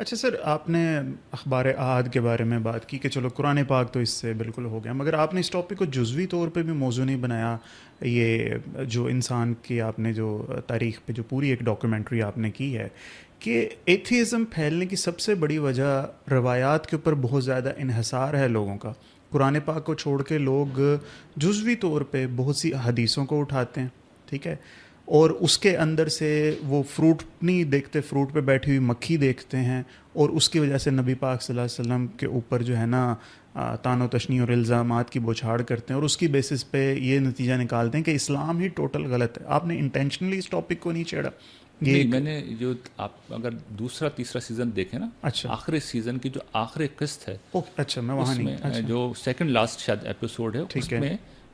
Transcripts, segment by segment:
اچھا سر، آپ نے اخبار احاد کے بارے میں بات کی کہ چلو قرآن پاک تو اس سے بالکل ہو گیا، مگر آپ نے اس ٹاپک کو جزوی طور پہ بھی موضوع نہیں بنایا. یہ جو انسان کی آپ نے جو تاریخ پہ جو پوری ایک ڈاکیومنٹری آپ نے کی ہے کہ ایتھیزم پھیلنے کی سب سے بڑی وجہ روایات کے اوپر بہت زیادہ انحصار ہے لوگوں کا. قرآن پاک کو چھوڑ کے لوگ جزوی طور پہ بہت سی حدیثوں کو اٹھاتے ہیں، ٹھیک ہے، اور اس کے اندر سے وہ فروٹ نہیں دیکھتے، فروٹ پہ بیٹھی ہوئی مکھی دیکھتے ہیں، اور اس کی وجہ سے نبی پاک صلی اللہ علیہ وسلم کے اوپر جو ہے نا طعن و تشنیع اور الزامات کی بوچھاڑ کرتے ہیں، اور اس کی بیسس پہ یہ نتیجہ نکالتے ہیں کہ اسلام ہی ٹوٹل غلط ہے. آپ نے انٹینشنلی اس ٹاپک کو نہیں چھیڑا. نہیں، میں نے جو آپ اگر دوسرا تیسرا سیزن دیکھیں نا، اچھا آخری سیزن کی جو آخری قسط ہے، اچھا میں وہاں اس میں نہیں، جو سیکنڈ لاسٹ شاید ایپیسوڈ ہے، اس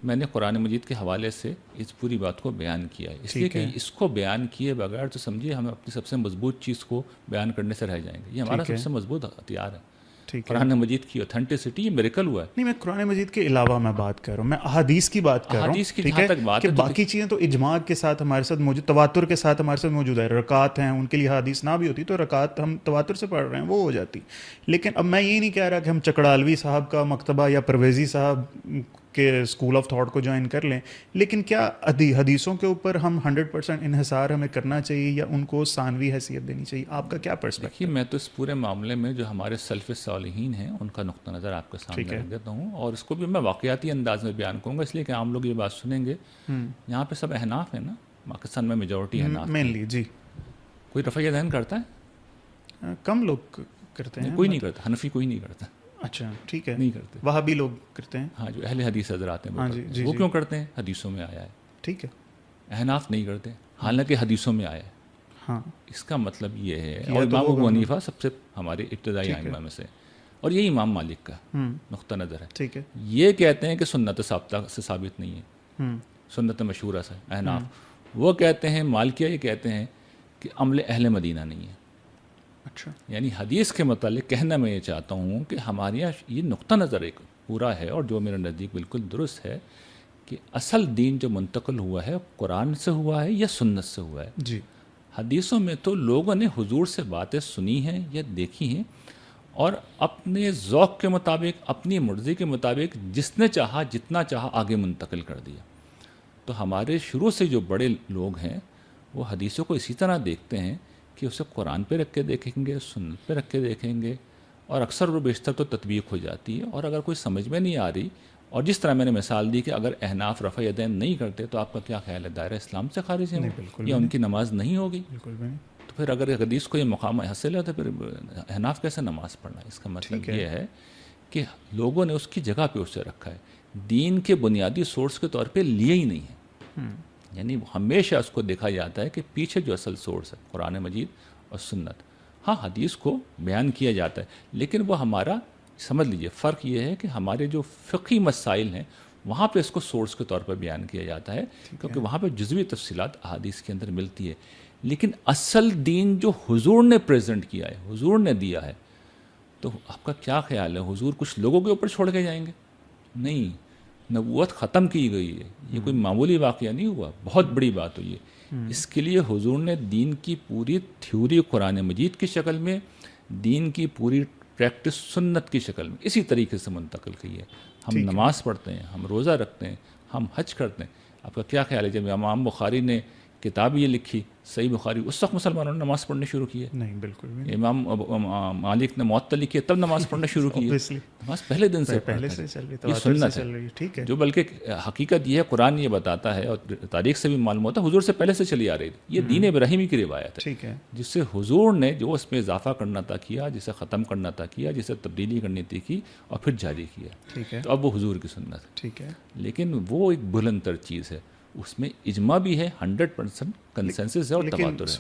میں نے قرآن مجید کے حوالے سے اس پوری بات کو بیان کیا ہے، اس لیے کہ اس کو بیان کیے بغیر تو سمجھیے ہم اپنی سب سے مضبوط چیز کو بیان کرنے سے رہ جائیں گے. یہ ہمارا سب سے مضبوط ہتھیار ہے، قرآن مجید کی اوتھینٹسٹی. یہ میریکل ہوا ہے. نہیں، میں قرآن مجید کے علاوہ میں بات کر رہا ہوں، میں احادیث کی بات کر رہا ہوں. حدیث کی ٹھیک جہاں ہے تک بات کہ ہے باقی چیزیں تو اجماع کے ساتھ ہمارے ساتھ موجود، تواتر کے ساتھ ہمارے ساتھ موجود ہے. رکعات ہیں، ان کے لیے حدیث نہ بھی ہوتی تو رکعات ہم تواتر سے پڑھ رہے ہیں، وہ ہو جاتی. لیکن اب میں یہ نہیں کہہ رہا کہ ہم چکڑالوی صاحب کا مکتبہ یا پرویزی صاحب کے اسکول آف تھاٹ کو جوائن کر لیں، لیکن کیا حدیثوں کے اوپر ہم 100% انحصار ہمیں کرنا چاہیے یا ان کو ثانوی حیثیت دینی چاہیے؟ آپ کا کیا پرسپیکٹو؟ دیکھیے، میں تو اس پورے معاملے میں جو ہمارے سلف صالحین ہیں ان کا نقطہ نظر آپ کے سامنے رکھ دیتا ہوں، اور اس کو بھی میں واقعاتی انداز میں بیان کروں گا، اس لیے کہ عام لوگ یہ بات سنیں گے. یہاں پہ سب احناف ہیں نا، پاکستان میں میجورٹی احناف مینلی. جی. کوئی رفع یدین کرتا ہے؟ کم لوگ کرتے ہیں. کوئی نہیں کرتا. حنفی کوئی نہیں کرتا. اچھا ٹھیک ہے. نہیں کرتے. وہابی لوگ کرتے ہیں. ہاں، جو اہل حدیث حضرات ہیں وہ کیوں کرتے ہیں؟ حدیثوں میں آیا ہے. ٹھیک ہے. احناف نہیں کرتے، حالانکہ حدیثوں میں آیا ہے. ہاں، اس کا مطلب یہ ہے. اور امام ابو حنیفہ سب سے ہمارے ابتدائی ائمہ میں سے، اور یہی امام مالک کا نقطہ نظر ہے. ٹھیک ہے. یہ کہتے ہیں کہ سنت ثابتہ سے ثابت نہیں ہے، سنت مشہورہ سے. احناف وہ کہتے ہیں، مالکیہ یہ کہتے ہیں کہ عمل اہل مدینہ نہیں ہے. اچھا، یعنی حدیث کے متعلق کہنا میں یہ چاہتا ہوں کہ ہمارے یہاں یہ نقطہ نظر ایک پورا ہے، اور جو میرے نزدیک بالکل درست ہے، کہ اصل دین جو منتقل ہوا ہے قرآن سے ہوا ہے یا سنت سے ہوا ہے. جی. حدیثوں میں تو لوگوں نے حضور سے باتیں سنی ہیں یا دیکھی ہیں، اور اپنے ذوق کے مطابق، اپنی مرضی کے مطابق جس نے چاہا جتنا چاہا آگے منتقل کر دیا. تو ہمارے شروع سے جو بڑے لوگ ہیں وہ حدیثوں کو اسی طرح دیکھتے ہیں کہ اسے قرآن پہ رکھ کے دیکھیں گے، سنت پہ رکھ کے دیکھیں گے، اور اکثر و بیشتر تو تطبیق ہو جاتی ہے. اور اگر کوئی سمجھ میں نہیں آ رہی، اور جس طرح میں نے مثال دی کہ اگر احناف رفع یدین نہیں کرتے تو آپ کا کیا خیال ہے؟ دائرہ اسلام سے خارج ہیں یا ان کی نماز نہیں ہوگی؟ بالکل بھی نہیں. تو پھر اگر حدیث کو یہ مقام حاصل ہے تو پھر احناف کیسے نماز پڑھنا؟ اس کا مطلب یہ ہے کہ لوگوں نے اس کی جگہ پہ اسے رکھا ہے، دین کے بنیادی سورس کے طور پہ لیے ہی نہیں ہے. یعنی ہمیشہ اس کو دیکھا جاتا ہے کہ پیچھے جو اصل سورس ہے قرآن مجید اور سنت. ہاں، حدیث کو بیان کیا جاتا ہے، لیکن وہ ہمارا سمجھ لیجئے فرق یہ ہے کہ ہمارے جو فقہی مسائل ہیں وہاں پہ اس کو سورس کے طور پر بیان کیا جاتا ہے، کیونکہ وہاں پہ جزوی تفصیلات احادیث کے اندر ملتی ہے. لیکن اصل دین جو حضور نے پریزنٹ کیا ہے، حضور نے دیا ہے، تو آپ کا کیا خیال ہے حضور کچھ لوگوں کے اوپر چھوڑ کے جائیں گے؟ نہیں، نبوت ختم کی گئی ہے. یہ کوئی معمولی واقعہ نہیں ہوا، بہت بڑی بات ہوئی ہے. اس کے لیے حضور نے دین کی پوری تھیوری قرآن مجید کی شکل میں، دین کی پوری پریکٹس سنت کی شکل میں اسی طریقے سے منتقل کی ہے. ہم نماز پڑھتے ہیں، ہم روزہ رکھتے ہیں، ہم حج کرتے ہیں. آپ کا کیا خیال ہے جب امام بخاری نے کتاب یہ لکھی صحیح بخاری، اس وقت مسلمانوں نے نماز پڑھنی شروع کی ہے؟ نہیں، بالکل بھی. امام مالک نے موطا لکھی ہے تب نماز پڑھنا شروع کی ہے. نماز پہلے دن سے پہلے سے چل رہی ہے، یہ سنت ہے. ٹھیک ہے. جو بلکہ حقیقت یہ ہے، قرآن یہ بتاتا ہے اور تاریخ سے بھی معلوم ہوتا ہے حضور سے پہلے سے چلی آ رہی تھی. یہ دین ابراہیمی کی روایت ہے. ٹھیک ہے. جس سے حضور نے جو اس میں اضافہ کرنا تھا کیا، جسے ختم کرنا تھا کیا، جسے تبدیلی کرنی تھی کی، اور پھر جاری کیا. ٹھیک ہے. تو اب وہ حضور کی سنت ہے. ٹھیک ہے. لیکن وہ ایک بلند تر چیز ہے، اس میں اجماع بھی ہے، 100% کنسنسس ہے اور تواتر ہے.